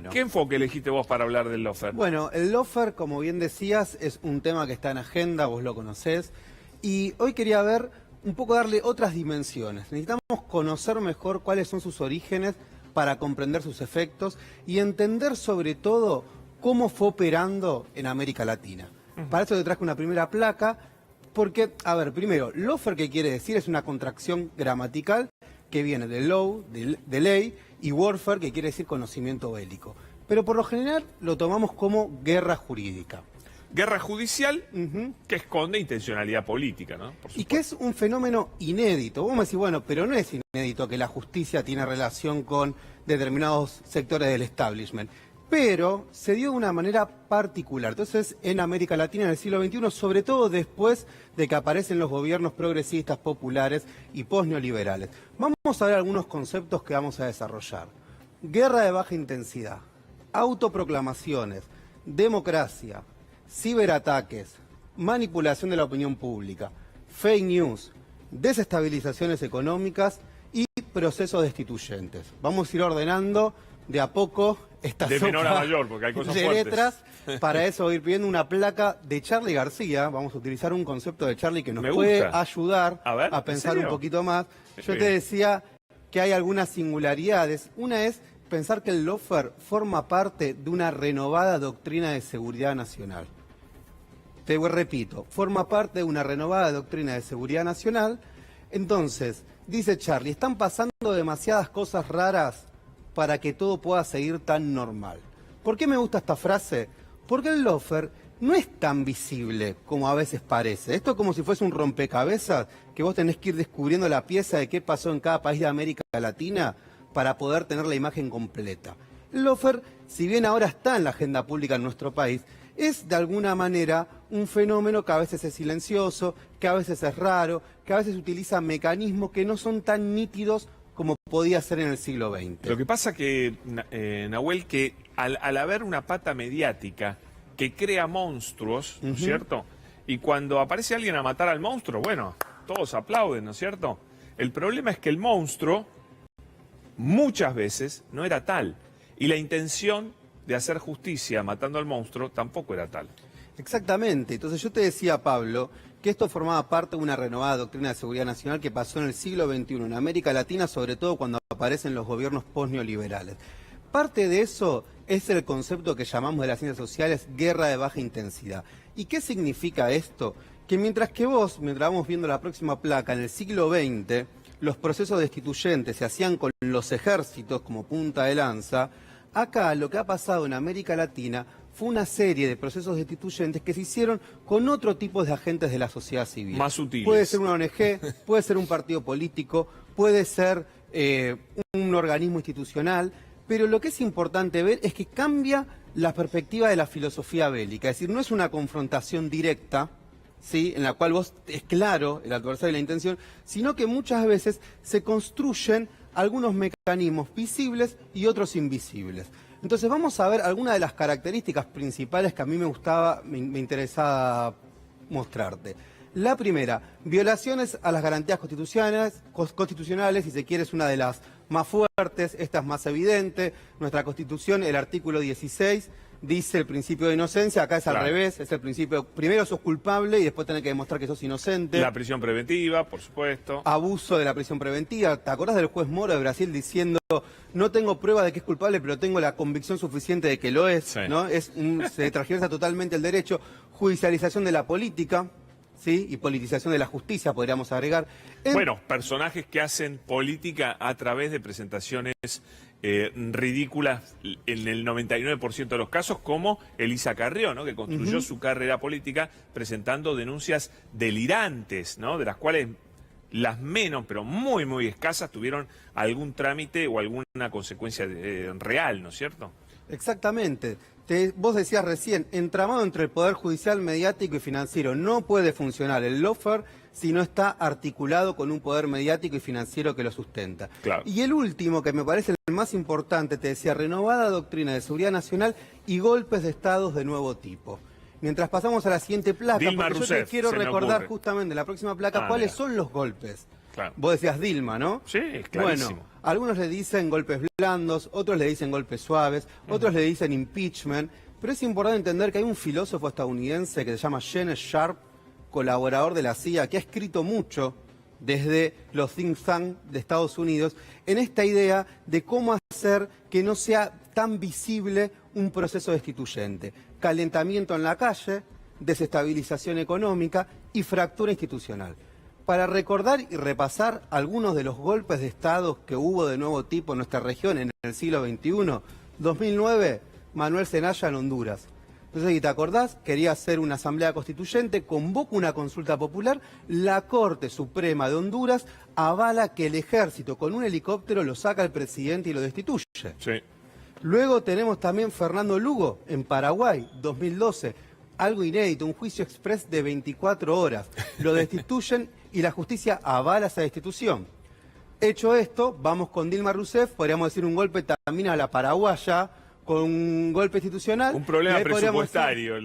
Bueno. ¿Qué enfoque elegiste vos para hablar del lawfare? Bueno, el lawfare, como bien decías, es un tema que está en agenda, vos lo conocés, y hoy quería ver un poco darle otras dimensiones. Necesitamos conocer mejor cuáles son sus orígenes para comprender sus efectos y entender sobre todo cómo fue operando en América Latina. Para eso te traje una primera placa, porque, a ver, primero, lawfare, ¿qué quiere decir? Es una contracción gramatical que viene de law, de ley, y warfare, que quiere decir conocimiento bélico. Pero por lo general lo tomamos como guerra jurídica. Guerra judicial que esconde intencionalidad política, ¿no? Y que es un fenómeno inédito. Vos me decís, bueno, pero no es inédito que la justicia tiene relación con determinados sectores del establishment. Pero se dio de una manera particular. Entonces, en América Latina en el siglo XXI, sobre todo después de que aparecen los gobiernos progresistas, populares y posneoliberales. Vamos a ver algunos conceptos que vamos a desarrollar. Guerra de baja intensidad, autoproclamaciones, democracia, ciberataques, manipulación de la opinión pública, fake news, desestabilizaciones económicas y procesos destituyentes. Vamos a ir ordenando de a poco esta de sopa menor a mayor, porque hay cosas de fuertes. letras. Para eso voy a ir pidiendo una placa de Charly García. Vamos a utilizar un concepto de Charly que nos puede ayudar a pensar un poquito más. Yo te decía que hay algunas singularidades. Una es pensar que el lawfare forma parte de una renovada doctrina de seguridad nacional. Te repito, forma parte de una renovada doctrina de seguridad nacional. Entonces, dice Charly, están pasando demasiadas cosas raras para que todo pueda seguir tan normal. ¿Por qué me gusta esta frase? Porque el lawfare no es tan visible como a veces parece. Esto es como si fuese un rompecabezas que vos tenés que ir descubriendo la pieza de qué pasó en cada país de América Latina para poder tener la imagen completa. El lawfare, si bien ahora está en la agenda pública en nuestro país, es de alguna manera un fenómeno que a veces es silencioso, que a veces es raro, que a veces utiliza mecanismos que no son tan nítidos como podía ser en el siglo XX. Lo que pasa que, Nahuel, que al haber una pata mediática que crea monstruos, ¿no es cierto? Y cuando aparece alguien a matar al monstruo, bueno, todos aplauden, ¿no es cierto? El problema es que el monstruo muchas veces no era tal. Y la intención de hacer justicia matando al monstruo tampoco era tal. Exactamente. Entonces yo te decía, Pablo, que esto formaba parte de una renovada doctrina de seguridad nacional que pasó en el siglo XXI, en América Latina, sobre todo cuando aparecen los gobiernos posneoliberales. Parte de eso es el concepto que llamamos de las ciencias sociales guerra de baja intensidad. ¿Y qué significa esto? Que mientras vamos viendo la próxima placa, en el siglo XX, los procesos destituyentes se hacían con los ejércitos como punta de lanza, acá lo que ha pasado en América Latina fue una serie de procesos destituyentes que se hicieron con otro tipo de agentes de la sociedad civil. Más sutiles. Puede ser una ONG, puede ser un partido político, puede ser un organismo institucional, pero lo que es importante ver es que cambia la perspectiva de la filosofía bélica. Es decir, no es una confrontación directa, ¿sí?, en la cual vos es claro el adversario y la intención, sino que muchas veces se construyen algunos mecanismos visibles y otros invisibles. Entonces vamos a ver algunas de las características principales que a mí me interesaba mostrarte. La primera, violaciones a las garantías constitucionales, si se quiere, es una de las más fuertes, esta es más evidente. Nuestra Constitución, el artículo 16, dice el principio de inocencia, acá es al revés, es el principio, primero sos culpable y después tenés que demostrar que sos inocente. La prisión preventiva, por supuesto. Abuso de la prisión preventiva. ¿Te acordás del juez Moro de Brasil diciendo, no tengo prueba de que es culpable, pero tengo la convicción suficiente de que lo es? Sí. ¿No? Se transgiversa totalmente el derecho. Judicialización de la política, ¿sí?, y politización de la justicia, podríamos agregar. Bueno, personajes que hacen política a través de presentaciones ridículas en el 99% de los casos, como Elisa Carrió, ¿no?, que construyó su carrera política presentando denuncias delirantes, ¿no?, de las cuales las menos, pero muy, muy escasas, tuvieron algún trámite o alguna consecuencia real, ¿no es cierto? Exactamente. Vos decías recién, entramado entre el Poder Judicial, mediático y financiero. No puede funcionar el lawfare si no está articulado con un poder mediático y financiero que lo sustenta. Claro. Y el último, que me parece el más importante, te decía, renovada doctrina de seguridad nacional y golpes de estados de nuevo tipo. Mientras pasamos a la siguiente placa, Dilma porque Rousseff, yo te quiero se me recordar ocurre. justamente en la próxima placa cuáles son los golpes Claro. Vos decías Dilma, ¿no? Sí, es clarísimo. Bueno, algunos le dicen golpes blandos, otros le dicen golpes suaves, otros le dicen impeachment, pero es importante entender que hay un filósofo estadounidense que se llama Gene Sharp, colaborador de la CIA, que ha escrito mucho desde los think tanks de Estados Unidos en esta idea de cómo hacer que no sea tan visible un proceso destituyente. Calentamiento en la calle, desestabilización económica y fractura institucional. Para recordar y repasar algunos de los golpes de Estado que hubo de nuevo tipo en nuestra región en el siglo XXI, 2009, Manuel Zelaya en Honduras. Entonces, si te acordás, quería hacer una asamblea constituyente, convoca una consulta popular, la Corte Suprema de Honduras avala que el ejército con un helicóptero lo saca al presidente y lo destituye. Sí. Luego tenemos también Fernando Lugo en Paraguay, 2012, algo inédito, un juicio express de 24 horas. Lo destituyen y la justicia avala esa destitución. Hecho esto, vamos con Dilma Rousseff, podríamos decir un golpe también a la paraguaya, con un golpe institucional. Un problema presupuestario,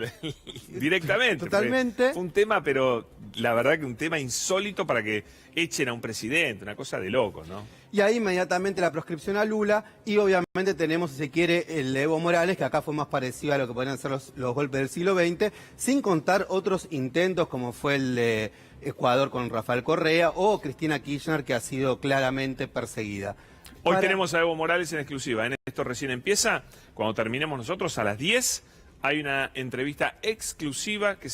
directamente. Totalmente. Fue un tema, pero la verdad que un tema insólito para que echen a un presidente, una cosa de locos, ¿no? Y ahí inmediatamente la proscripción a Lula y obviamente tenemos, si se quiere, el de Evo Morales, que acá fue más parecido a lo que podrían ser los golpes del siglo XX, sin contar otros intentos como fue el de Ecuador con Rafael Correa o Cristina Kirchner, que ha sido claramente perseguida. Hoy tenemos a Evo Morales en exclusiva. En esto recién empieza. Cuando terminemos nosotros a las 10 hay una entrevista exclusiva que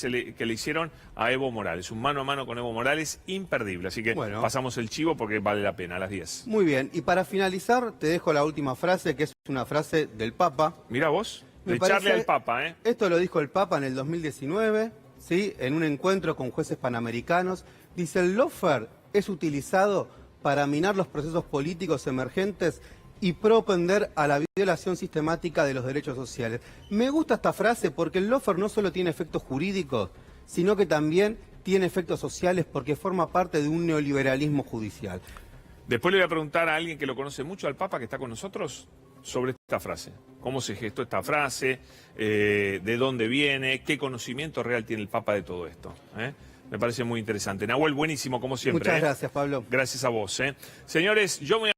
le hicieron a Evo Morales. Un mano a mano con Evo Morales imperdible. Así que pasamos el chivo porque vale la pena a las 10. Muy bien. Y para finalizar te dejo la última frase, que es una frase del Papa. Mira vos, de echarle al Papa, ¿eh? Esto lo dijo el Papa en el 2019, ¿sí? En un encuentro con jueces panamericanos. Dice, el lawfare es utilizado para minar los procesos políticos emergentes y propender a la violación sistemática de los derechos sociales. Me gusta esta frase porque el lawfare no solo tiene efectos jurídicos, sino que también tiene efectos sociales porque forma parte de un neoliberalismo judicial. Después le voy a preguntar a alguien que lo conoce mucho, al Papa que está con nosotros, sobre esta frase. ¿Cómo se gestó esta frase? ¿De dónde viene? ¿Qué conocimiento real tiene el Papa de todo esto? Me parece muy interesante. Nahuel, buenísimo como siempre. Muchas gracias, Pablo. Gracias a vos. Señores, yo me voy a